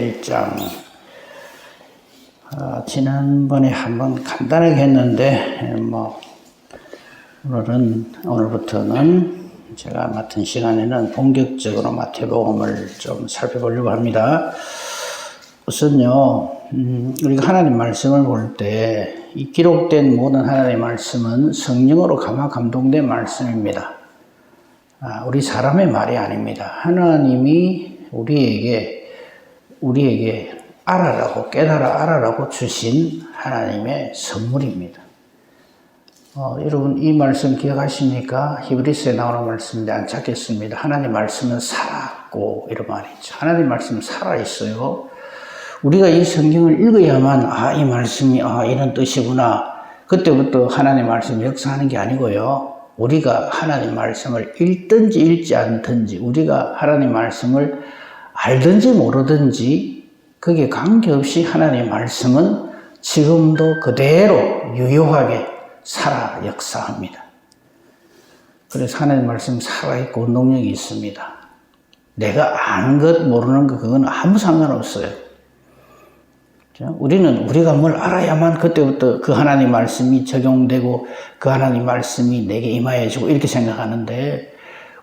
1장. 지난번에 한번 간단하게 했는데, 오늘부터는 제가 맡은 시간에는 본격적으로 마태복음을 좀 살펴보려고 합니다. 우선요, 우리가 하나님 말씀을 볼 때, 이 기록된 모든 하나님의 말씀은 성령으로 감동된 말씀입니다. 우리 사람의 말이 아닙니다. 하나님이 우리에게 깨달아라고 주신 하나님의 선물입니다. 여러분 이 말씀 기억하십니까? 히브리서에 나오는 말씀인데 안 찾겠습니다. 하나님 말씀은 살았고 이런 말이 있죠. 하나님 말씀은 살아있어요. 우리가 이 성경을 읽어야만 이 말씀이 이런 뜻이구나. 그때부터 하나님 말씀이 역사하는 게 아니고요. 우리가 하나님 말씀을 읽든지 읽지 않든지 우리가 하나님 말씀을 알든지 모르든지 그게 관계없이 하나님 말씀은 지금도 그대로 유효하게 살아 역사합니다. 그래서 하나님 말씀 살아있고 운동력이 있습니다. 내가 아는 것 모르는 것 그건 아무 상관없어요. 우리가 뭘 알아야만 그때부터 그 하나님 말씀이 적용되고 그 하나님 말씀이 내게 임하여지고 이렇게 생각하는데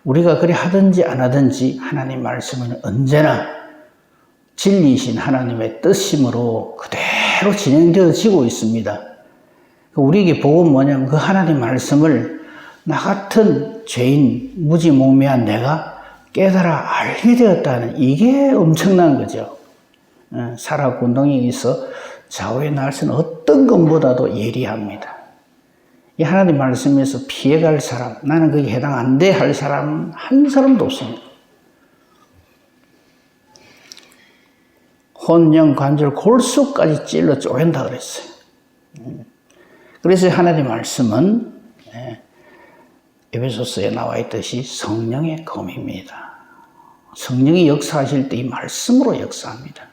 우리가 그래 하든지 안 하든지 하나님 말씀은 언제나 진리이신 하나님의 뜻임으로 그대로 진행되어지고 있습니다. 우리에게 복은 뭐냐면 그 하나님 말씀을 나 같은 죄인 무지몽매한 내가 깨달아 알게 되었다는 이게 엄청난 거죠. 살아있고 운동력이 있어 좌우의 날씨는 어떤 것보다도 예리합니다. 이 하나님 말씀에서 피해갈 사람, 나는 거기에 해당 안 돼 할 사람 한 사람도 없습니다. 혼영, 관절, 골수까지 찔러 쪼갠다 그랬어요. 그래서 하나님 말씀은 에베소서에 나와 있듯이 성령의 검입니다. 성령이 역사하실 때 이 말씀으로 역사합니다.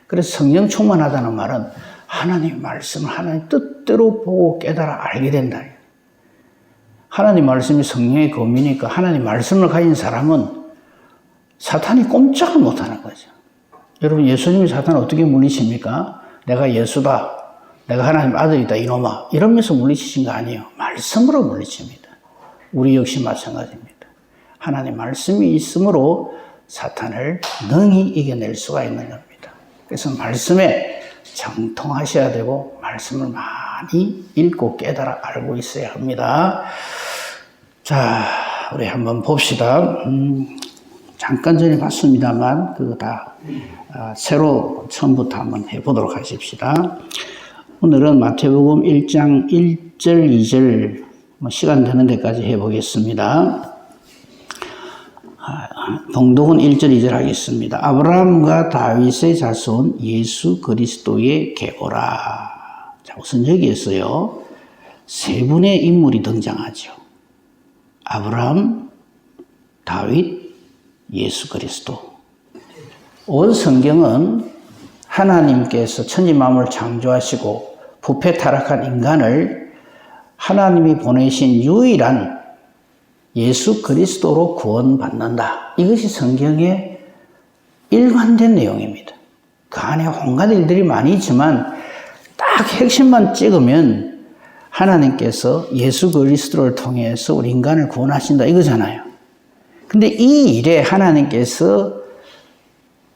그래서 성령 충만하다는 말은 하나님 말씀을 하나님 뜻대로 보고 깨달아 알게 된다. 하나님 말씀이 성령의 검이니까 하나님 말씀을 가진 사람은 사탄이 꼼짝을 못하는 거죠. 여러분 예수님이 사탄을 어떻게 물리칩니까? 내가 예수다. 내가 하나님 아들이다 이놈아. 이러면서 물리치신 거 아니에요. 말씀으로 물리칩니다. 우리 역시 마찬가지입니다. 하나님 말씀이 있으므로 사탄을 능히 이겨낼 수가 있는 겁니다. 그래서 말씀에 정통하셔야 되고 말씀을 많이 읽고 깨달아 알고 있어야 합니다. 자, 우리 한번 봅시다. 잠깐 전에 봤습니다만 그거 다 새로 처음부터 한번 해보도록 하십시다. 오늘은 마태복음 1장 1절 2절 시간 되는 데까지 해보겠습니다. 봉독은 1절 2절 하겠습니다. 아브라함과 다윗의 자손 예수 그리스도의 계보라. 자, 우선 여기에서요 세 분의 인물이 등장하죠. 아브라함, 다윗, 예수 그리스도. 온 성경은 하나님께서 천지만물을 창조하시고 부패 타락한 인간을 하나님이 보내신 유일한 예수 그리스도로 구원받는다. 이것이 성경의 일관된 내용입니다. 그 안에 온갖 일들이 많이 있지만 딱 핵심만 찍으면 하나님께서 예수 그리스도를 통해서 우리 인간을 구원하신다 이거잖아요. 근데 이 일에 하나님께서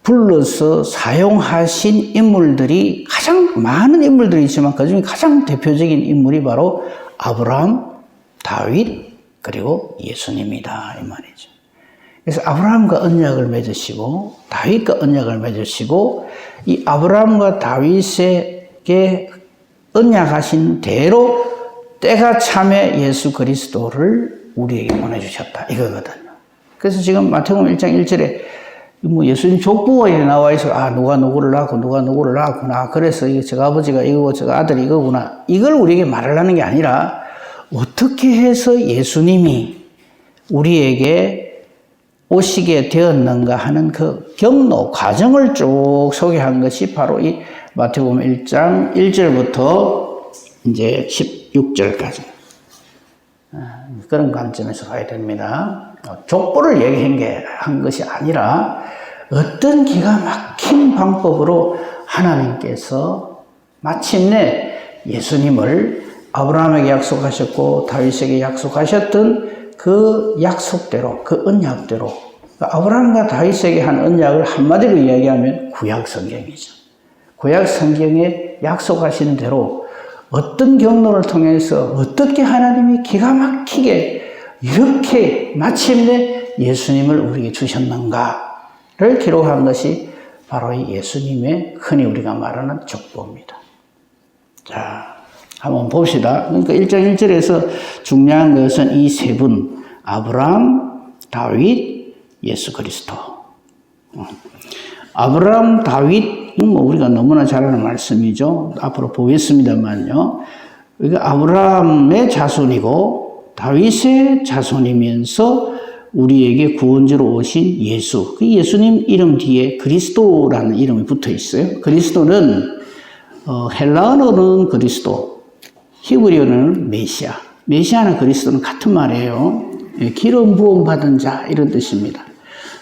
불러서 사용하신 인물들이 가장 많은 인물들이 있지만 그중에 가장 대표적인 인물이 바로 아브라함, 다윗, 그리고 예수님이다 이 말이죠. 그래서 아브라함과 언약을 맺으시고 다윗과 언약을 맺으시고 이 아브라함과 다윗에게 언약하신 대로 때가 참에 예수 그리스도를 우리에게 보내주셨다 이거거든요. 그래서 지금 마태복음 1장 1절에 예수님 족보가 나와 있어. 누가 누구를 낳고 누가 누구를 낳았구나. 그래서 저 아버지가 이거고 저 아들이 이거구나. 이걸 우리에게 말하려는 게 아니라 어떻게 해서 예수님이 우리에게 오시게 되었는가 하는 그 경로, 과정을 쭉 소개한 것이 바로 이 마태복음 1장 1절부터 이제 16절까지. 그런 관점에서 봐야 됩니다. 족보를 얘기한 것이 아니라 어떤 기가 막힌 방법으로 하나님께서 마침내 예수님을 아브라함에게 약속하셨고 다윗에게 약속하셨던 그 약속대로, 그 언약대로, 아브라함과 다윗에게 한 언약을 한마디로 이야기하면 구약 성경이죠. 구약 성경에 약속하신 대로 어떤 경로를 통해서 어떻게 하나님이 기가 막히게 이렇게 마침내 예수님을 우리에게 주셨는가를 기록한 것이 바로 이 예수님의 흔히 우리가 말하는 족보입니다. 자, 한번 봅시다. 그러니까 1장 1절에서 중요한 것은 이 세 분, 아브라함, 다윗, 예수 그리스도. 아브라함, 다윗, 우리가 너무나 잘 아는 말씀이죠. 앞으로 보겠습니다만요. 그러니까 아브라함의 자손이고 다윗의 자손이면서 우리에게 구원주로 오신 예수. 그 예수님 이름 뒤에 그리스도라는 이름이 붙어 있어요. 그리스도는 헬라어로는 그리스도, 히브리어는 메시아. 메시아나 그리스도는 같은 말이에요. 기름 부음 받은 자 이런 뜻입니다.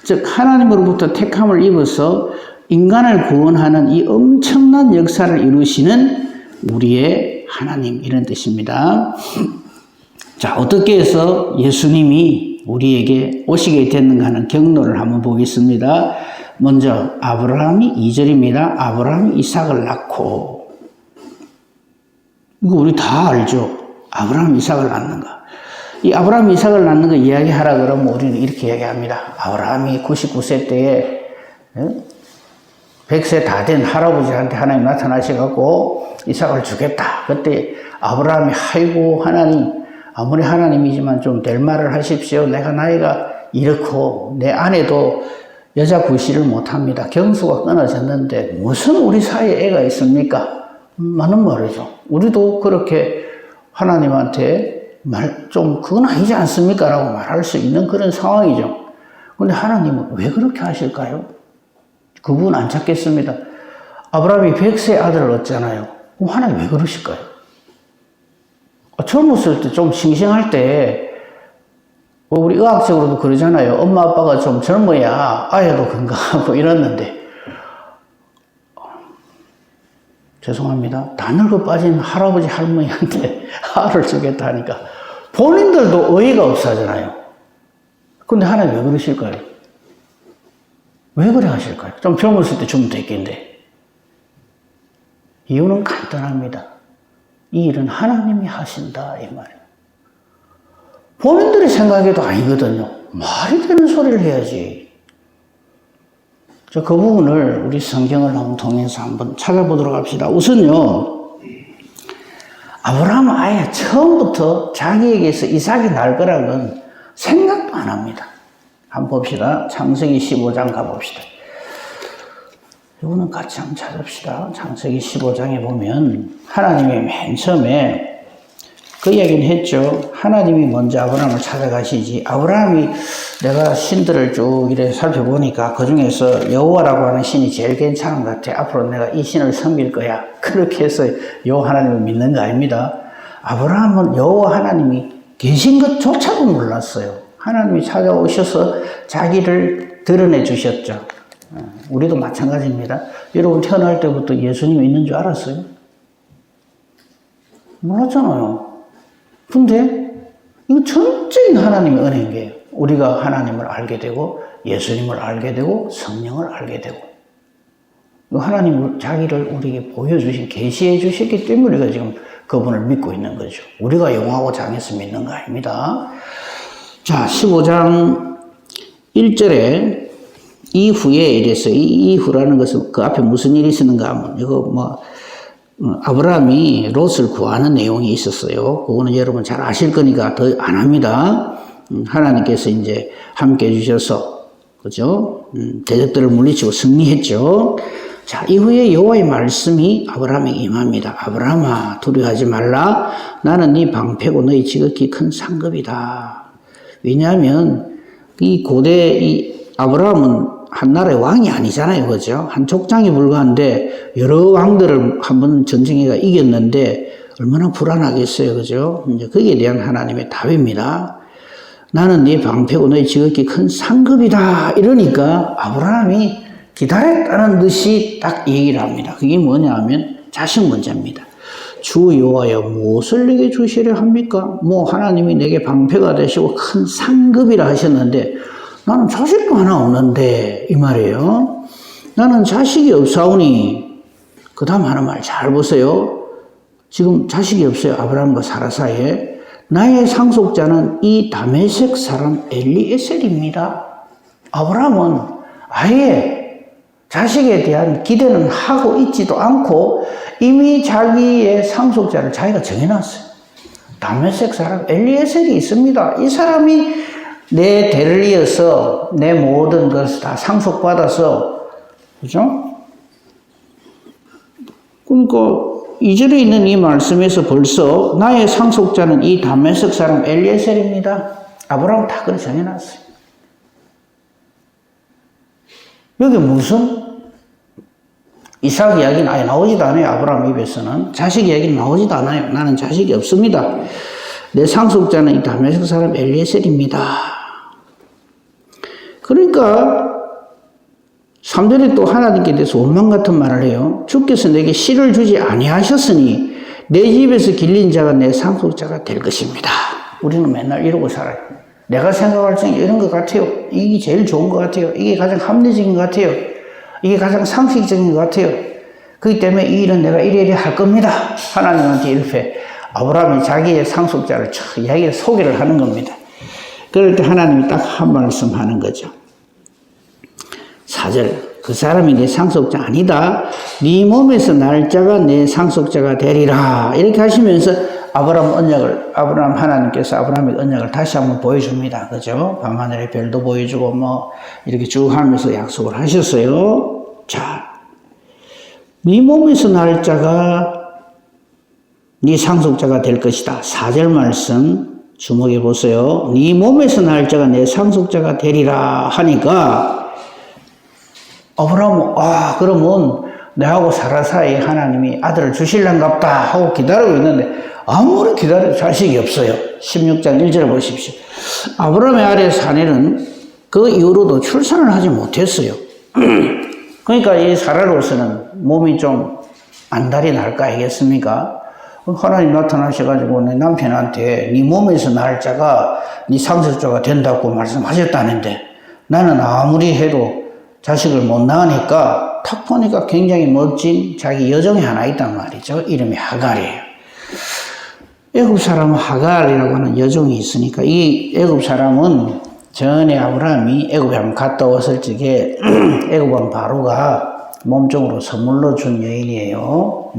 즉 하나님으로부터 택함을 입어서 인간을 구원하는 이 엄청난 역사를 이루시는 우리의 하나님 이런 뜻입니다. 자, 어떻게 해서 예수님이 우리에게 오시게 됐는가 하는 경로를 한번 보겠습니다. 먼저 아브라함이 2절입니다. 아브라함이 이삭을 낳고, 이거 우리 다 알죠. 아브라함이 이삭을 낳는가. 이 아브라함이 이삭을 낳는 거 이야기하라 그러면 우리는 이렇게 이야기합니다. 아브라함이 99세 때에 100세 다 된 할아버지한테 하나님 나타나셔갖고 이삭을 주겠다. 그때 아브라함이 아이고 하나님, 아무리 하나님이지만 좀 될 말을 하십시오. 내가 나이가 이렇고 내 아내도 여자 구실을 못합니다. 경수가 끊어졌는데 무슨 우리 사이에 애가 있습니까? 많은 말이죠. 우리도 그렇게 하나님한테 그건 아니지 않습니까? 라고 말할 수 있는 그런 상황이죠. 근데 하나님은 왜 그렇게 하실까요? 그 부분 안 찾겠습니다. 아브라함이 100세 아들을 얻잖아요. 그럼 하나님 왜 그러실까요? 젊었을 때 좀 싱싱할 때, 우리 의학적으로도 그러잖아요. 엄마 아빠가 좀 젊어야 아이도 건강하고 이랬는데, 죄송합니다. 다 늙어 빠진 할아버지 할머니한테 알을 주겠다 하니까 본인들도 어이가 없어하잖아요. 근데 하나님 왜 그러실까요? 왜 그래 하실까요? 좀 젊었을 때 주면 됐겠는데. 이유는 간단합니다. 이 일은 하나님이 하신다 이 말이에요. 본인들이 생각해도 아니거든요. 말이 되는 소리를 해야지. 그 부분을 우리 성경을 한번 통해서 한번 찾아보도록 합시다. 우선요, 아브라함은 아예 처음부터 자기에게서 이삭이 날 거라고는 생각도 안 합니다. 한번 봅시다. 창세기 15장 가봅시다. 이거는 같이 한번 찾읍시다. 창세기 15장에 보면 하나님이 맨 처음에 그 이야기는 했죠. 하나님이 먼저 아브라함을 찾아가시지. 아브라함이 내가 신들을 쭉 이래 살펴보니까 그 중에서 여호와라고 하는 신이 제일 괜찮은 것 같아. 앞으로 내가 이 신을 섬길 거야. 그렇게 해서 여호와 하나님을 믿는 거 아닙니다. 아브라함은 여호와 하나님이 계신 것조차도 몰랐어요. 하나님이 찾아오셔서 자기를 드러내 주셨죠. 우리도 마찬가지입니다. 여러분 태어날 때부터 예수님이 있는 줄 알았어요? 몰랐잖아요. 근데 이거 전적인 하나님의 은혜인 거예요. 우리가 하나님을 알게 되고 예수님을 알게 되고 성령을 알게 되고 하나님을 자기를 우리에게 보여주신 계시해 주셨기 때문에 우리가 지금 그분을 믿고 있는 거죠. 우리가 영화고 장에서 믿는 거 아닙니다. 자, 15장 1절에 이후에 이랬어요. 이 이후라는 것은 그 앞에 무슨 일이 있었는가 하면 이거 아브라함이 롯을 구하는 내용이 있었어요. 그거는 여러분 잘 아실 거니까 더 안 합니다. 하나님께서 이제 함께 해주셔서, 그죠? 대적들을 물리치고 승리했죠. 자, 이후에 여호와의 말씀이 아브라함에게 임합니다. 아브라함아, 두려워하지 말라. 나는 네 방패고 너희 지극히 큰 상급이다. 왜냐하면 이 고대 이 아브라함은 한 나라의 왕이 아니잖아요. 그죠? 한 족장에 불과한데 여러 왕들을 한번 전쟁해가 이겼는데 얼마나 불안하겠어요. 그죠? 이제 거기에 대한 하나님의 답입니다. 나는 네 방패고 너희 지극히 큰 상급이다. 이러니까 아브라함이 기다렸다는 듯이 딱 얘기를 합니다. 그게 뭐냐 하면 자식 문제입니다. 주 여호와여 무엇을 내게 주시려 합니까? 뭐 하나님이 내게 방패가 되시고 큰 상급이라 하셨는데 나는 자식도 하나 없는데 이 말이에요. 나는 자식이 없사오니 그 다음 하는 말 잘 보세요. 지금 자식이 없어요. 아브라함과 사라 사이에. 나의 상속자는 이 다메섹 사람 엘리에셀입니다. 아브라함은 아예 자식에 대한 기대는 하고 있지도 않고 이미 자기의 상속자를 자기가 정해놨어요. 다메섹 사람 엘리에셀이 있습니다. 이 사람이 내 대를 이어서 내 모든 것을 다 상속받아서, 그죠? 그러니까 2절에 있는 이 말씀에서 벌써 나의 상속자는 이 다메섹 사람 엘리에셀입니다. 아브라함은 다 그렇게 정해놨어요. 여기 무슨 이삭 이야기는 아예 나오지도 않아요. 아브라함 입에서는. 자식 이야기는 나오지도 않아요. 나는 자식이 없습니다. 내 상속자는 이 다메섹 사람 엘리에셀입니다. 그러니까 3절에 또 하나님께 대해서 원망 같은 말을 해요. 주께서 내게 씨를 주지 아니하셨으니 내 집에서 길린 자가 내 상속자가 될 것입니다. 우리는 맨날 이러고 살아요. 내가 생각할 적에 이런 것 같아요. 이게 제일 좋은 것 같아요. 이게 가장 합리적인 것 같아요. 이게 가장 상식적인 것 같아요. 그렇기 때문에 이 일은 내가 이래이래 할 겁니다. 하나님한테 이렇게 아브라함이 자기의 상속자를 이야기를 소개를 하는 겁니다. 그럴 때 하나님이 딱 한 말씀 하는 거죠. 4절 그 사람이 내 상속자 아니다. 네 몸에서 날 자가 내 상속자가 되리라. 이렇게 하시면서 아브라함 하나님께서 아브라함의 언약을 다시 한번 보여줍니다. 그죠? 밤하늘의 별도 보여주고 뭐 이렇게 쭉 하면서 약속을 하셨어요. 자, 네 몸에서 날 자가 네 상속자가 될 것이다. 4절 말씀 주목해 보세요. 네 몸에서 날 자가 내 상속자가 되리라 하니까 아브라함은 그러면 내하고 사라 사이에 하나님이 아들을 주실란갑다 하고 기다리고 있는데 아무리 기다려도 자식이 없어요. 16장 1절을 보십시오. 아브라함의 아내 사례는 그 이후로도 출산을 하지 못했어요. 그러니까 이 사라로서는 몸이 좀 안달이 날까 알겠습니까? 하나님 나타나셔가지고 내 남편한테 네 몸에서 날 자가 네 상속자가 된다고 말씀하셨다는데 나는 아무리 해도 자식을 못 낳으니까 탁 보니까 굉장히 멋진 자기 여종이 하나 있단 말이죠. 이름이 하갈이에요. 애굽 사람은 하갈이라고 하는 여종이 있으니까 이 애굽 사람은 전에 아브라함이 애굽에 한번 갔다 왔을 적에 애굽 왕 바로가 몸종으로 선물로 준 여인이에요.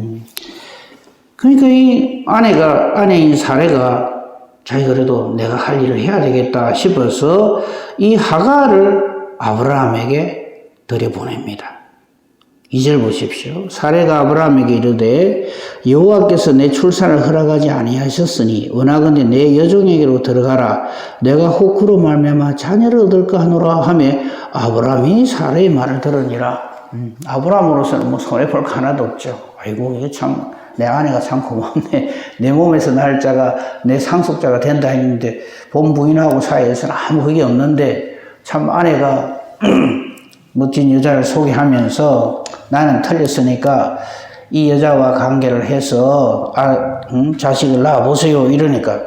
그러니까 이 아내인 사례가 자기 그래도 내가 할 일을 해야 되겠다 싶어서 이 하갈을 아브라함에게 들여보냅니다. 2절 보십시오. 사례가 아브라함에게 이르되 여호와께서 내 출산을 허락하지 아니하셨으니 원하건대 내 여종에게로 들어가라. 내가 혹 그로 말미암아 자녀를 얻을까 하노라 하며 아브라함이 사례의 말을 들으니라. 아브라함으로서는 뭐 손해볼 거 하나도 없죠. 아이고 이거 참 내 아내가 참 고맙네. 내 몸에서 날 자가 내 상속자가 된다 했는데 본 부인하고 사이에서는 아무 그게 없는데 참 아내가 멋진 여자를 소개하면서 나는 틀렸으니까 이 여자와 관계를 해서 자식을 낳아보세요 이러니까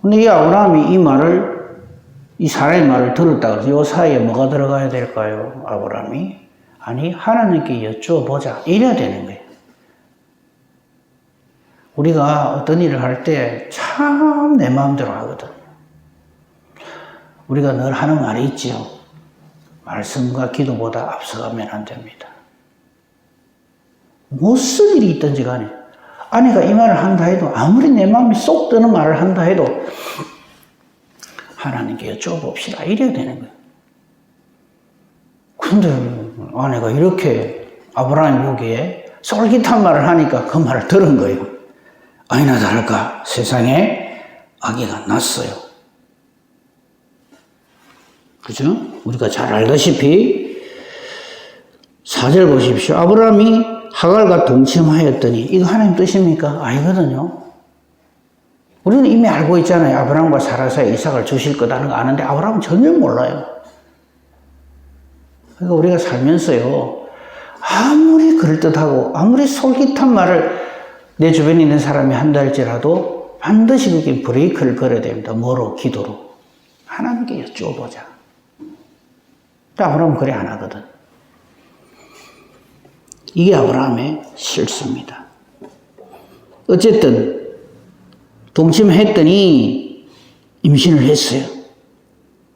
근데 이 아브라함이 이 사라의 말을 들었다 그래서 이 사이에 뭐가 들어가야 될까요? 아브라함이 아니 하나님께 여쭤보자 이래야 되는 거예요. 우리가 어떤 일을 할 때 참 내 마음대로 하거든. 우리가 늘 하는 말이 있지요. 말씀과 기도보다 앞서가면 안 됩니다. 무슨 일이 있든지 간에 아내가 이 말을 한다 해도 아무리 내 마음이 쏙 드는 말을 한다 해도 하나님께 여쭤봅시다 이래야 되는 거예요. 근데 아내가 이렇게 아브라함이 보기에 솔깃한 말을 하니까 그 말을 들은 거예요. 아니나 다를까 세상에 아기가 났어요. 그죠? 우리가 잘 알다시피 4절 보십시오. 아브라함이 하갈과 동침하였더니 이거 하나님 뜻입니까? 아니거든요. 우리는 이미 알고 있잖아요. 아브라함과 사라 사이에 이삭을 주실 거다는 거 아는데 아브라함은 전혀 몰라요. 그러니까 우리가 살면서요, 아무리 그럴듯하고 아무리 솔깃한 말을 내 주변에 있는 사람이 한다 할지라도 반드시 그게 브레이크를 걸어야 됩니다. 뭐로? 기도로. 하나님께 여쭤보자. 아브라함은 그래 안 하거든. 이게 아브라함의 실수입니다. 어쨌든 동침했더니 임신을 했어요.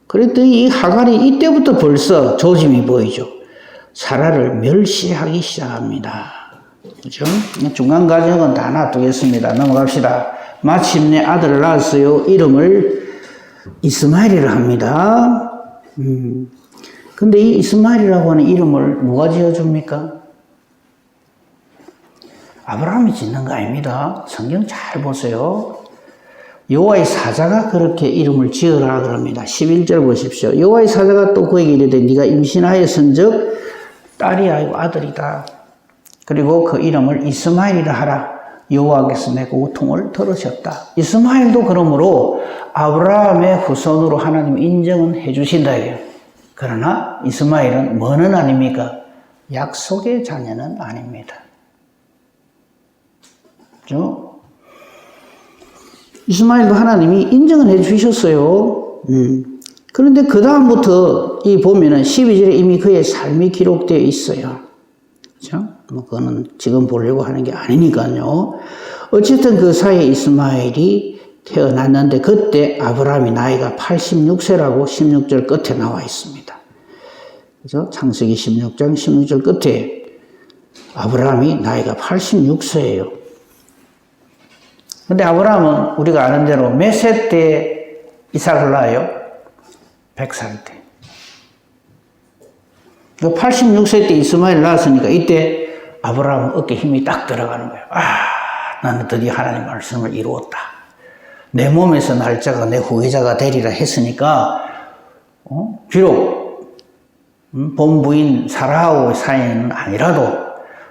그랬더니 이 하갈이 이때부터 벌써 조짐이 보이죠. 사라를 멸시하기 시작합니다. 그죠? 중간 과정은 다 놔두겠습니다. 넘어갑시다. 마침내 아들을 낳았어요. 이름을 이스마엘이라 합니다. 근데 이 이스마엘이라고 하는 이름을 누가 지어줍니까? 아브라함이 짓는 거 아닙니다. 성경 잘 보세요. 여호와의 사자가 그렇게 이름을 지으라 그럽니다. 11절 보십시오. 여호와의 사자가 또 그에게 이르되 네가 임신하였은즉 딸이 아니고 아들이다. 그리고 그 이름을 이스마엘이라 하라. 여호와께서 내 고통을 들으셨다. 이스마엘도 그러므로 아브라함의 후손으로 하나님 인정은 해주신다 이게요. 그러나 이스마엘은 뭐는 아닙니까? 약속의 자녀는 아닙니다. 그렇죠? 이스마엘도 하나님이 인정을 해주셨어요. 그런데 그 다음부터 이 보면은 12절에 이미 그의 삶이 기록되어 있어요. 그렇죠? 뭐 그거는 지금 보려고 하는 게 아니니까요. 어쨌든 그 사이에 이스마엘이 태어났는데 그때 아브라함이 나이가 86세라고 16절 끝에 나와 있습니다. 그래서 창세기 16장 16절 끝에 아브라함이 나이가 86세예요. 근데 아브라함은 우리가 아는 대로 몇 세 때 이삭을 낳아요? 100살 때. 86세 때 이스마엘 낳았으니까 이때 아브라함은 어깨에 힘이 딱 들어가는 거예요. 나는 드디어 하나님의 말씀을 이루었다. 내 몸에서 날짜가 내 후계자가 되리라 했으니까 비록 본부인 사라하고의 사이는 아니라도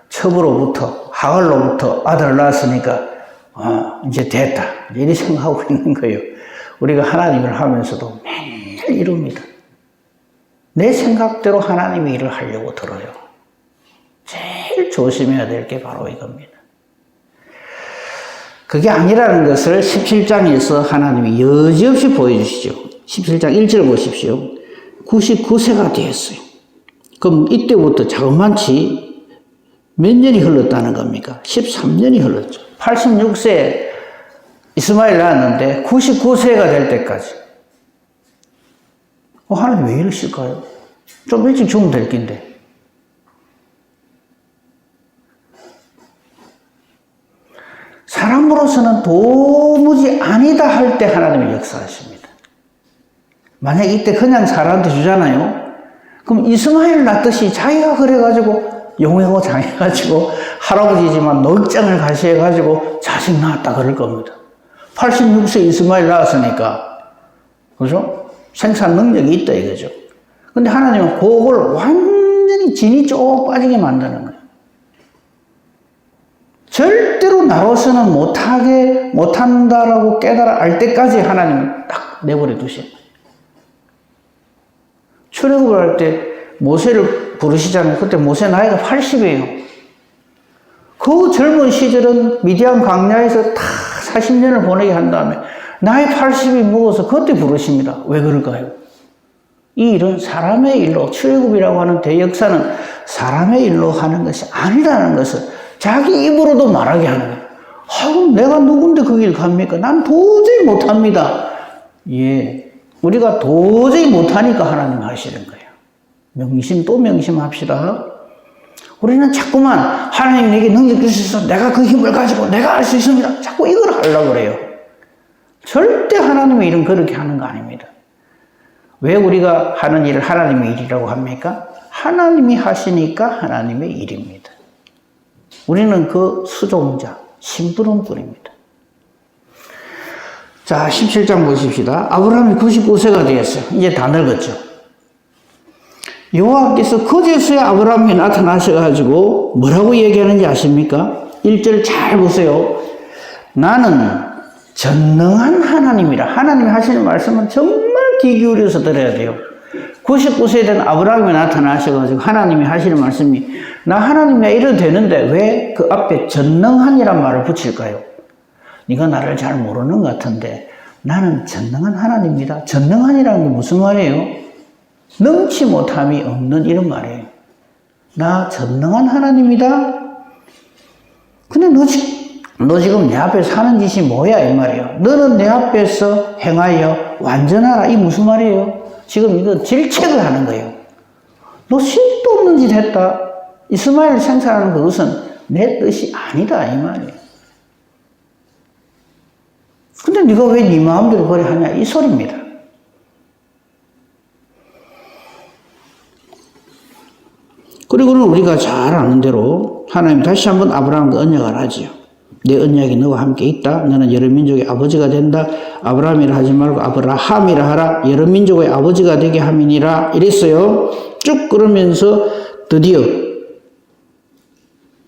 첩으로부터 하갈로부터 아들을 낳았으니까 이제 됐다. 이렇게 생각하고 있는 거예요. 우리가 하나님을 하면서도 매일 이룹니다. 내 생각대로 하나님의 일을 하려고 들어요. 제일 조심해야 될 게 바로 이겁니다. 그게 아니라는 것을 17장에서 하나님이 여지없이 보여주시죠. 17장 1절 보십시오. 99세가 되었어요. 그럼 이때부터 자그만치 몇 년이 흘렀다는 겁니까? 13년이 흘렀죠. 86세 이스마엘 낳았는데 99세가 될 때까지. 하나님 왜 이러실까요? 좀 일찍 죽으면 될 낀데. 사람으로서는 도무지 아니다 할 때 하나님이 역사하십니다. 만약 이때 그냥 사람한테 주잖아요. 그럼 이스마엘 낳듯이 자기가 그래가지고 용해고 장해가지고 할아버지지만 넉장을 가시해가지고 자식 낳았다 그럴 겁니다. 86세 이스마엘 낳았으니까. 그죠? 생산 능력이 있다 이거죠. 근데 하나님은 그걸 완전히 진이 쭉 빠지게 만드는 거예요. 절대로 나로서는 못한다라고 깨달아 알 때까지 하나님은 딱 내버려 두신 거예요. 출애굽을 할 때 모세를 부르시잖아요. 그때 모세 나이가 80이에요. 그 젊은 시절은 미디안 광야에서 다 40년을 보내게 한 다음에 나이 80이 먹어서 그때 부르십니다. 왜 그럴까요? 이 일은 사람의 일로, 출애굽이라고 하는 대역사는 사람의 일로 하는 것이 아니라는 것을 자기 입으로도 말하게 하는 거예요. 내가 누군데 그 길 갑니까? 난 도저히 못합니다. 예, 우리가 도저히 못하니까 하나님 하시는 거예요. 명심 또 명심합시다. 우리는 자꾸만 하나님 내게 능력 주셔서 내가 그 힘을 가지고 내가 할 수 있습니다. 자꾸 이걸 하려고 그래요. 절대 하나님의 일은 그렇게 하는 거 아닙니다. 왜 우리가 하는 일을 하나님의 일이라고 합니까? 하나님이 하시니까 하나님의 일입니다. 우리는 그 수종자, 심부름꾼입니다. 자, 17장 보십시다. 아브라함이 99세가 되었어요. 이제 다 늙었죠. 여호와께서 그제서야 아브라함이 나타나셔가지고 뭐라고 얘기하는지 아십니까? 1절 잘 보세요. 나는 전능한 하나님이라. 하나님이 하시는 말씀은 정말 귀 기울여서 들어야 돼요. 99세 된 아브라함이 나타나셔가지고 하나님이 하시는 말씀이 나 하나님이야 이래도 되는데 왜 그 앞에 전능한이란 말을 붙일까요? 네가 나를 잘 모르는 것 같은데 나는 전능한 하나님이다. 전능한이라는 게 무슨 말이에요? 능치 못함이 없는 이런 말이에요. 나 전능한 하나님이다. 근데 너 지금 내 앞에서 하는 짓이 뭐야 이 말이에요. 너는 내 앞에서 행하여 완전하라. 이 무슨 말이에요? 지금 이거 질책을 하는 거예요. 너 실도 없는 짓 했다. 이스마엘 생산하는 그것은 내 뜻이 아니다 이 말이에요. 근데 네가 왜 네 마음대로 그래 하냐 이 소리입니다. 그리고는 우리가 잘 아는 대로 하나님 다시 한번 아브라함과 언약을 하지요. 내 언약이 너와 함께 있다. 너는 여러 민족의 아버지가 된다. 아브라함이라 하지 말고 아브라함이라 하라. 여러 민족의 아버지가 되게 함이니라. 이랬어요. 쭉 그러면서 드디어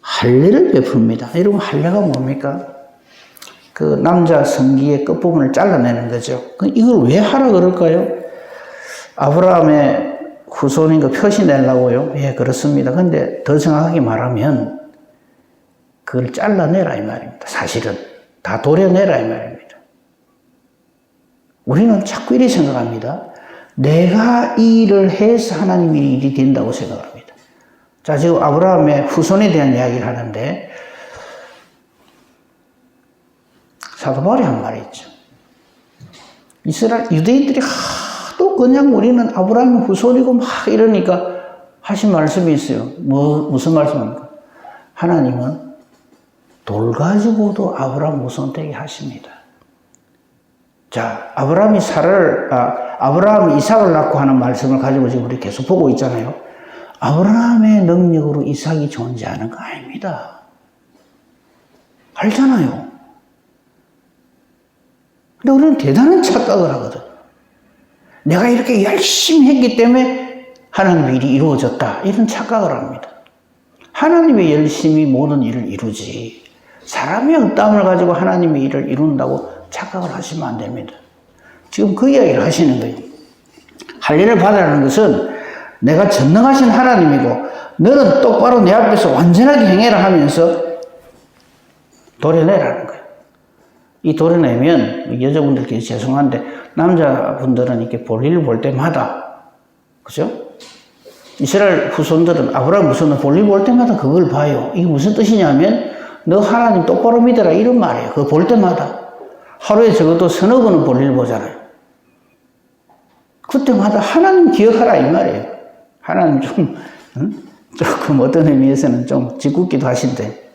할례를 베풉니다. 여러분 할례가 뭡니까? 그 남자 성기의 끝부분을 잘라내는 거죠. 이걸 왜 하라 그럴까요? 아브라함의 후손인 거 표시 내려고요? 예, 그렇습니다. 근데 더 정확하게 말하면 그걸 잘라내라 이 말입니다. 사실은 다 도려내라 이 말입니다. 우리는 자꾸 이렇게 생각합니다. 내가 이 일을 해서 하나님이 일이 된다고 생각합니다. 자, 지금 아브라함의 후손에 대한 이야기를 하는데 사도 바울이 한 말이 있죠. 이스라엘 유대인들이 하도 그냥 우리는 아브라함의 후손이고 막 이러니까 하신 말씀이 있어요. 무슨 말씀입니까? 하나님은 돌 가지고도 아브라함 후손 되게 하십니다. 자, 아브라함이 이삭을 낳고 하는 말씀을 가지고 지금 우리 계속 보고 있잖아요. 아브라함의 능력으로 이삭이 존재하는 거 아닙니다. 알잖아요. 근데 우리는 대단한 착각을 하거든. 내가 이렇게 열심히 했기 때문에 하나님의 일이 이루어졌다. 이런 착각을 합니다. 하나님의 열심히 모든 일을 이루지. 사람의 응땀을 가지고 하나님의 일을 이룬다고 착각을 하시면 안 됩니다. 지금 그 이야기를 하시는 거예요. 할례를 받으라는 것은 내가 전능하신 하나님이고 너는 똑바로 내 앞에서 완전하게 행해라 하면서 도려내라는 거예요. 이 도려내면 여자분들께 죄송한데 남자분들은 이렇게 볼일 볼 때마다 그죠? 이스라엘 후손들은 아브라함 후손은 볼일 볼 때마다 그걸 봐요. 이게 무슨 뜻이냐면 너 하나님 똑바로 믿어라 이런 말이에요. 그거 볼 때마다 하루에 적어도 서너 번은 볼일 보잖아요. 그때마다 하나님 기억하라 이 말이에요. 하나님 조금 어떤 의미에서는 좀 짓궂기도 하신데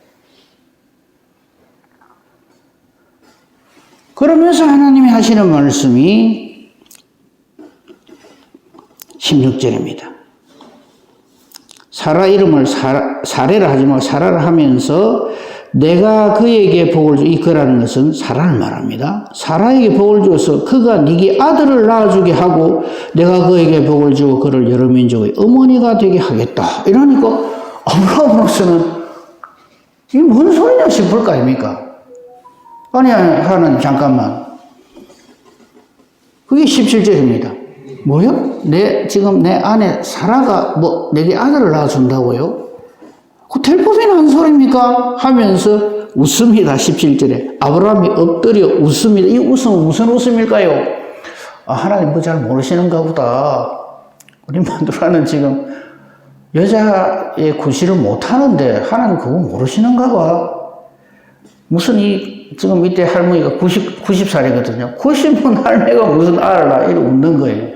그러면서 하나님이 하시는 말씀이 16절입니다. 사라 이름을 사례를 하지 말고 사라를 하면서 내가 그에게 복을 주, 이 그라는 것은 사라를 말합니다. 사라에게 복을 주어서 그가 네게 아들을 낳아주게 하고 내가 그에게 복을 주고 그를 여러 민족의 어머니가 되게 하겠다. 이러니까 아브라함으로서는 이게 뭔 소리냐 싶을 거 아닙니까? 아니, 하나님, 잠깐만. 그게 17절입니다. 뭐요? 지금 내 아내 사라가 내게 아들을 낳아준다고요? 그 될 법이나 한 소리입니까? 하면서 웃습니다. 17절에. 아브라함이 엎드려 웃습니다. 이 웃음은 무슨 웃음일까요? 하나님 뭐 잘 모르시는가 보다. 우리 마누라는 지금 여자의 구실을 못하는데 하나님 그거 모르시는가 봐. 무슨 지금 이때 할머니가 90살이거든요. 90분 할매가 무슨 알아라. 이렇게 웃는 거예요.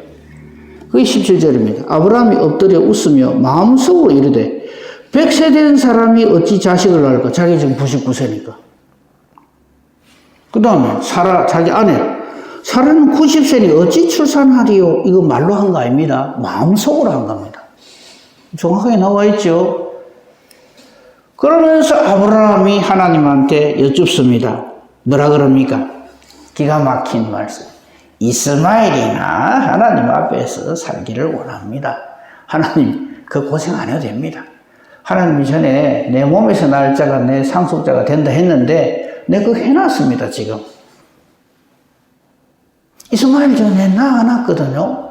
그게 17절입니다. 아브라함이 엎드려 웃으며 마음속으로 이르되 100세 된 사람이 어찌 자식을 낳을까? 자기 지금 99세니까. 그 다음에 자기 아내. 사라는 90세니 어찌 출산하리요? 이거 말로 한 거 아닙니다. 마음속으로 한 겁니다. 정확하게 나와 있죠. 그러면서 아브라함이 하나님한테 여쭙습니다. 뭐라 그럽니까? 기가 막힌 말씀. 이스마엘이나 하나님 앞에서 살기를 원합니다. 하나님, 그 고생 안 해도 됩니다. 하나님이 전에 내 몸에서 날 자가 내 상속자가 된다 했는데 내가 그거 해놨습니다, 지금. 이스마엘 전에 낳아놨거든요.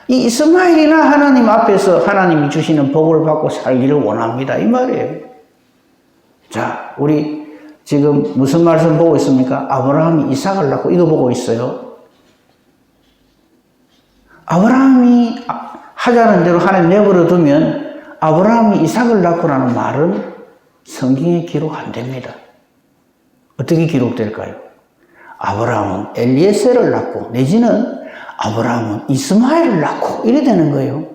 이 이스마엘이나 하나님 앞에서 하나님이 주시는 복을 받고 살기를 원합니다. 이 말이에요. 자, 우리 지금 무슨 말씀 보고 있습니까? 아브라함이 이삭을 낳고 이거 보고 있어요. 아브라함이 하자는 대로 하나님 내버려 두면 아브라함이 이삭을 낳고라는 말은 성경에 기록 안 됩니다. 어떻게 기록될까요? 아브라함은 엘리에셀을 낳고 내지는 아브라함은 이스마엘을 낳고 이래 되는 거예요.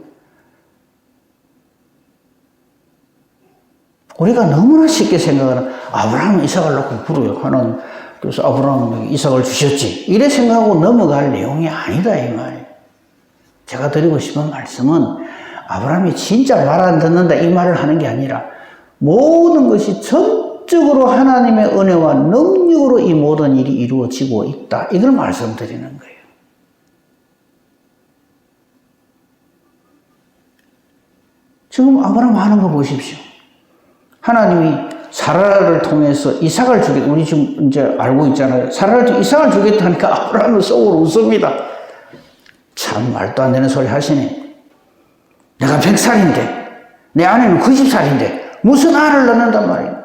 우리가 너무나 쉽게 생각하는 아브라함은 이삭을 낳고 부르요. 하나님 그래서 아브라함은 이삭을 주셨지. 이래 생각하고 넘어갈 내용이 아니다 이 말이에요. 제가 드리고 싶은 말씀은 아브라함이 진짜 말 안 듣는다 이 말을 하는 게 아니라 모든 것이 전적으로 하나님의 은혜와 능력으로 이 모든 일이 이루어지고 있다. 이걸 말씀드리는 거예요. 지금 아브라함 하는 거 보십시오. 하나님이 사라를 통해서 이삭을 주겠다. 우리 지금 이제 알고 있잖아요. 사라를 통해 이삭을 주겠다 하니까 아브라함은 속으로 웃습니다. 참 말도 안 되는 소리 하시네. 내가 100살인데 내 아내는 90살인데 무슨 알을 낳는단 말이에요.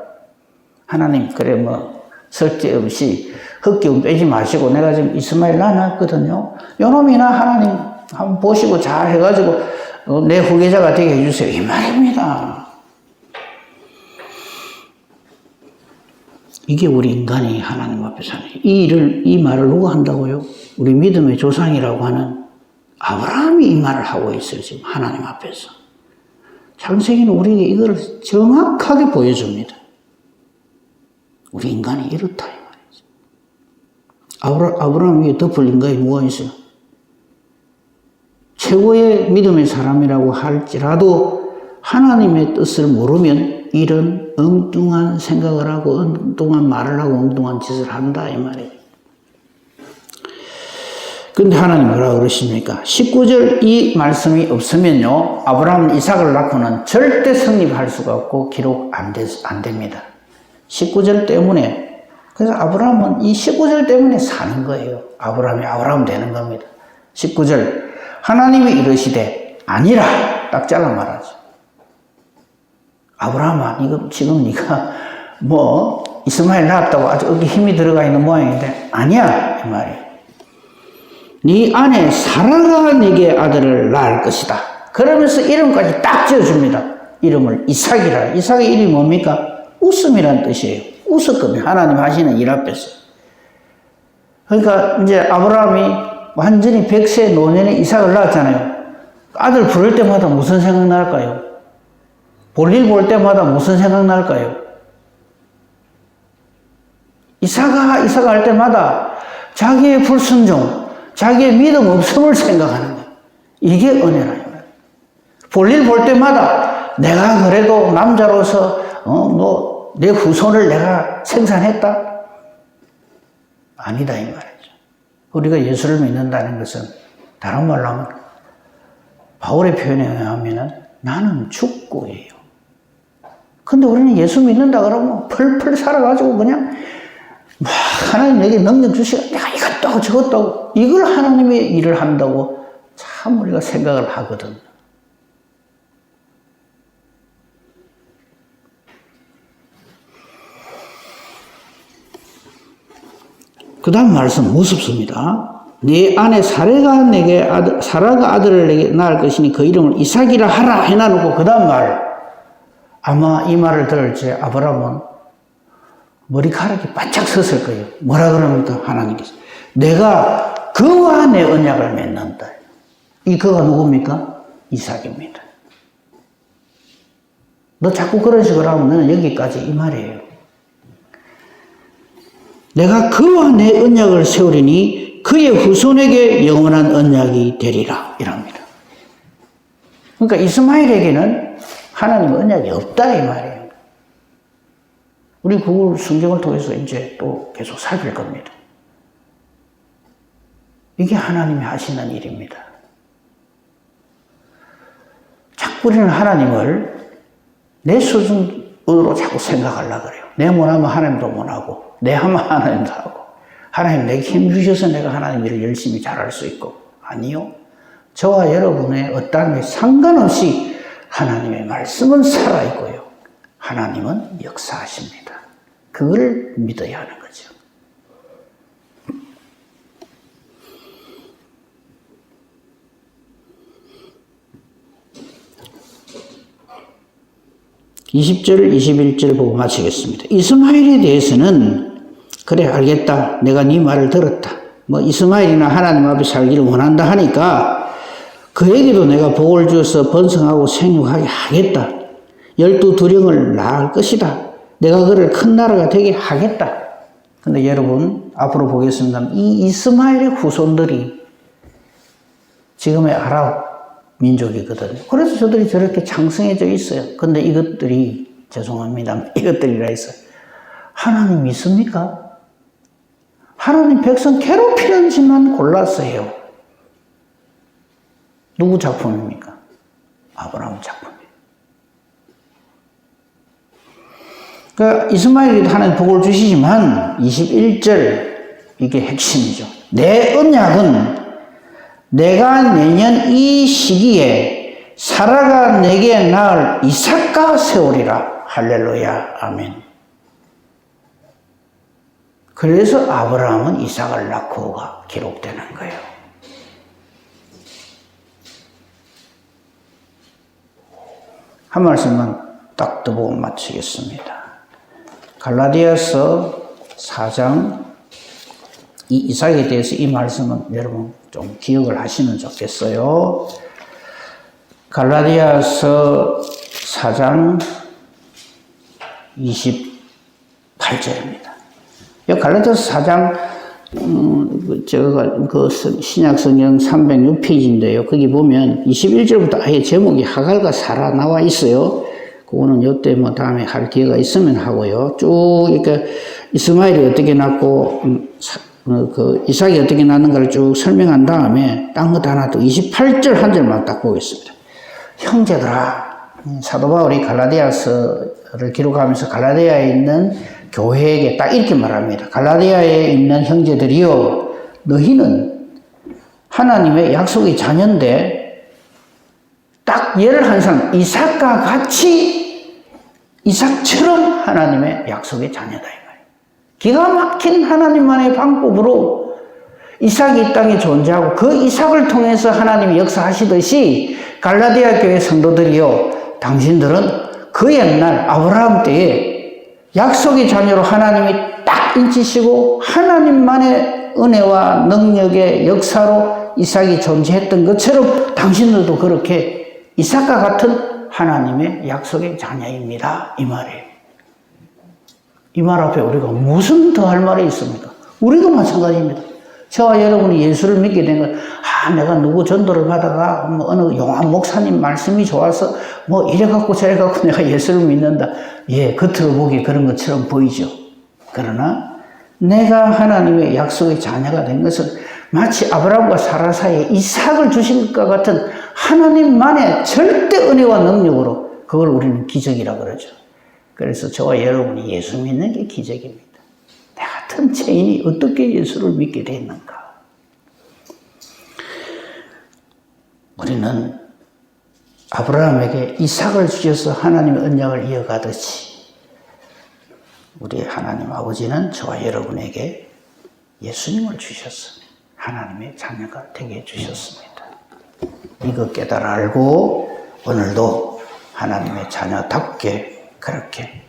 하나님 그래 뭐 쓸데없이 헛기운 빼지 마시고 내가 지금 이스마엘 낳아놨거든요. 요놈이나 하나님 한번 보시고 잘 해가지고 내 후계자가 되게 해주세요. 이 말입니다. 이게 우리 인간이 하나님 앞에 사는 이 말을 누가 한다고요? 우리 믿음의 조상이라고 하는 아브라함이 이 말을 하고 있어요. 지금 하나님 앞에서. 창세기는 우리에게 이걸 정확하게 보여줍니다. 우리 인간이 이렇다 이 말이죠. 아브라함 위에 덮을 인간이 뭐가 있어요? 최고의 믿음의 사람이라고 할지라도 하나님의 뜻을 모르면 이런 엉뚱한 생각을 하고 엉뚱한 말을 하고 엉뚱한 짓을 한다 이 말이에요. 근데 하나님 뭐라 그러십니까? 19절 이 말씀이 없으면요 아브라함은 이삭을 낳고는 절대 성립할 수가 없고 기록 안 됩니다. 19절 때문에 그래서 아브라함은 이 19절 때문에 사는 거예요. 아브라함이 아브라함 되는 겁니다. 19절 하나님이 이르시되 아니라 딱 잘라 말하죠. 아브라함아 이거 지금 네가 뭐 이스마엘 낳았다고 아주 어깨 힘이 들어가 있는 모양인데 아니야 이 말이에요. 네 아내 사라가 네게 아들을 낳을 것이다. 그러면서 이름까지 딱 지어줍니다. 이름을 이삭이라. 이삭의 이름이 뭡니까? 웃음이란 뜻이에요. 웃었거든요. 하나님 하시는 일 앞에서. 그러니까 이제 아브라함이 완전히 100세 노년에 이삭을 낳았잖아요. 아들 부를 때마다 무슨 생각 날까요? 볼일 볼 때마다 무슨 생각 날까요? 이삭아 할 때마다 자기의 불순종, 자기의 믿음 없음을 생각하는 거예요. 이게 은혜라. 볼일 볼 때마다 내가 그래도 남자로서 내 후손을 내가 생산했다? 아니다 이 말이죠. 우리가 예수를 믿는다는 것은 다른 말로 하면 바울의 표현에 의하면 나는 죽고예요. 근데 우리는 예수 믿는다 그러면 펄펄 살아가지고 그냥 막 하나님 내게 능력 주시고 내가 이것도 하고 저것도 하고 이걸 하나님의 일을 한다고 참 우리가 생각을 하거든. 그 다음 말씀 무섭습니다. 네 아내 사라가 아들을 내게 낳을 것이니 그 이름을 이삭이라 하라 해놔놓고 그 다음 말 아마 이 말을 들을 때 아브라함은 머리카락이 바짝 섰을 거예요. 뭐라 그럽니까? 하나님께서 내가 그와 내 언약을 맺는다. 이 그가 누굽니까? 이삭입니다. 너 자꾸 그런 식으로 하면 너는 여기까지 이 말이에요. 내가 그와 내 언약을 세우리니 그의 후손에게 영원한 언약이 되리라 이랍니다. 그러니까 이스마엘에게는 하나님 언약이 없다 이 말이에요. 우리 그걸 성경을 통해서 이제 또 계속 살필 겁니다. 이게 하나님이 하시는 일입니다. 자꾸 우리는 하나님을 내 수준으로 자꾸 생각하려고 그래요. 내 못하면 하나님도 못하고 내 하면 하나님도 하고 하나님 내게 힘 주셔서 내가 하나님 일을 열심히 잘할 수 있고, 아니요. 저와 여러분의 어떠함에 상관없이 하나님의 말씀은 살아있고요. 하나님은 역사하십니다. 그걸 믿어야 하는 거죠. (20절) (21절) 보고 마치겠습니다. 이스마엘에 대해서는 그래 알겠다. 내가 네 말을 들었다. 뭐 이스마엘이나 하나님 앞에 살기를 원한다 하니까 그에게도 내가 복을 주어서 번성하고 생육하게 하겠다. 12두령을 낳을 것이다. 내가 그를 큰 나라가 되게 하겠다. 근데 여러분 앞으로 보겠습니다. 이 이스마엘의 후손들이 지금의 아랍 민족이거든요. 그래서 저들이 저렇게 창성해져 있어요. 근데 이것들이 죄송합니다. 이것들이라 했어요. 하나님 믿습니까? 하나님 백성 괴롭히는 짓만 골라서 해요. 누구 작품입니까? 아브라함 작품이에요. 그러니까 이스마엘에도 하나님 복을 주시지만 21절 이게 핵심이죠. 내 언약은 내가 내년 이 시기에 사라가 내게 낳을 이삭과 세우리라. 할렐루야. 아멘. 그래서 아브라함은 이삭을 낳고가 기록되는 거예요. 한 말씀만 딱 더 보고 마치겠습니다. 갈라디아서 4장 이 이삭에 대해서 이 말씀은 여러분 좀 기억을 하시면 좋겠어요. 갈라디아서 4장 28절입니다. 이 갈라디아서 4장 제가 그 신약 성경 306페이지인데요. 거기 보면 21절부터 아예 제목이 하갈과 사라 나와 있어요. 그거는 요때 뭐 다음에 할 기회가 있으면 하고요. 쭉 이렇게 이스마엘이 어떻게 낳고 그 이삭이 어떻게 낳는가를 쭉 설명한 다음에 딴 것 하나 또 28절 한 절만 딱 보겠습니다. 형제들아, 사도 바울이 갈라디아서를 기록하면서 갈라디아에 있는 교회에게 딱 이렇게 말합니다. 갈라디아에 있는 형제들이여, 너희는 하나님의 약속의 자녀인데 딱 예를 한 사람 이삭과 같이 이삭처럼 하나님의 약속의 자녀다 이 말이에요. 기가 막힌 하나님만의 방법으로 이삭이 이 땅에 존재하고 그 이삭을 통해서 하나님이 역사하시듯이 갈라디아 교회 성도들이요, 당신들은 그 옛날 아브라함 때에 약속의 자녀로 하나님이 딱 인치시고 하나님만의 은혜와 능력의 역사로 이삭이 존재했던 것처럼 당신들도 그렇게 이삭과 같은 하나님의 약속의 자녀입니다. 이 말이에요. 이 말 앞에 우리가 무슨 더 할 말이 있습니까? 우리도 마찬가지입니다. 저와 여러분이 예수를 믿게 된 건, 내가 누구 전도를 받아가, 어느 용한 목사님 말씀이 좋아서, 이래갖고 저래갖고 내가 예수를 믿는다. 예, 겉으로 보기에 그런 것처럼 보이죠. 그러나, 내가 하나님의 약속의 자녀가 된 것은 마치 아브라함과 사라 사이에 이삭을 주신 것과 같은 하나님만의 절대 은혜와 능력으로 그걸 우리는 기적이라고 그러죠. 그래서 저와 여러분이 예수 믿는 게 기적입니다. 내 같은 죄인이 어떻게 예수를 믿게 됐는가? 우리는 아브라함에게 이삭을 주셔서 하나님의 언약을 이어가듯이 우리 하나님 아버지는 저와 여러분에게 예수님을 주셔서 하나님의 자녀가 되게 해주셨습니다. 이거 깨달아 알고 오늘도 하나님의 자녀답게 그렇게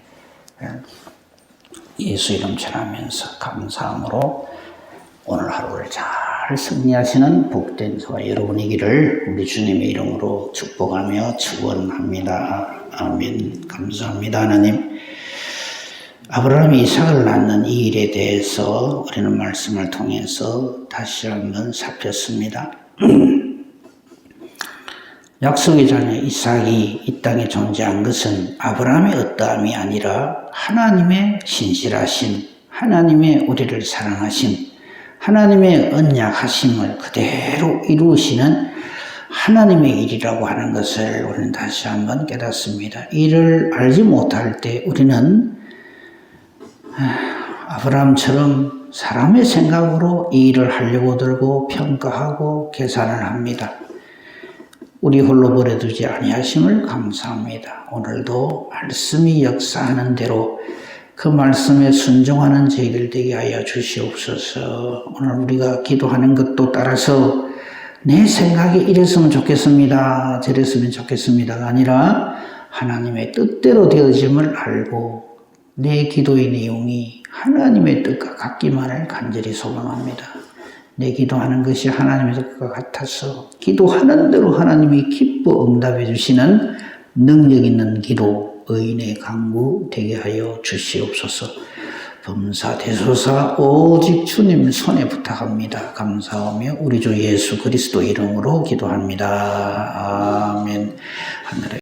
예수 이름 전하면서 감사함으로 오늘 하루를 잘 승리하시는 복된 저와 여러분이기를 우리 주님의 이름으로 축복하며 축원합니다. 아멘. 감사합니다. 하나님, 아브라함이 이삭을 낳는 이 일에 대해서 우리는 말씀을 통해서 다시 한번 살폈습니다. 약속의 자녀 이삭이 이 땅에 존재한 것은 아브라함의 어떠함이 아니라 하나님의 신실하심, 하나님의 우리를 사랑하심, 하나님의 언약하심을 그대로 이루시는 하나님의 일이라고 하는 것을 우리는 다시 한번 깨닫습니다. 이를 알지 못할 때 우리는 아브라함처럼 사람의 생각으로 이 일을 하려고 들고 평가하고 계산을 합니다. 우리 홀로 버려두지 아니하심을 감사합니다. 오늘도 말씀이 역사하는 대로 그 말씀에 순종하는 저희들 되게 하여 주시옵소서. 오늘 우리가 기도하는 것도 따라서 내 생각이 이랬으면 좋겠습니다, 저랬으면 좋겠습니다가 아니라 하나님의 뜻대로 되어짐을 알고 내 기도의 내용이 하나님의 뜻과 같기만을 간절히 소망합니다. 내 기도하는 것이 하나님의 뜻과 같아서 기도하는 대로 하나님이 기뻐 응답해 주시는 능력 있는 기도, 의인의 강구 되게 하여 주시옵소서. 범사대소사 오직 주님 손에 부탁합니다. 감사하며 우리 주 예수 그리스도 이름으로 기도합니다. 아멘. 하늘에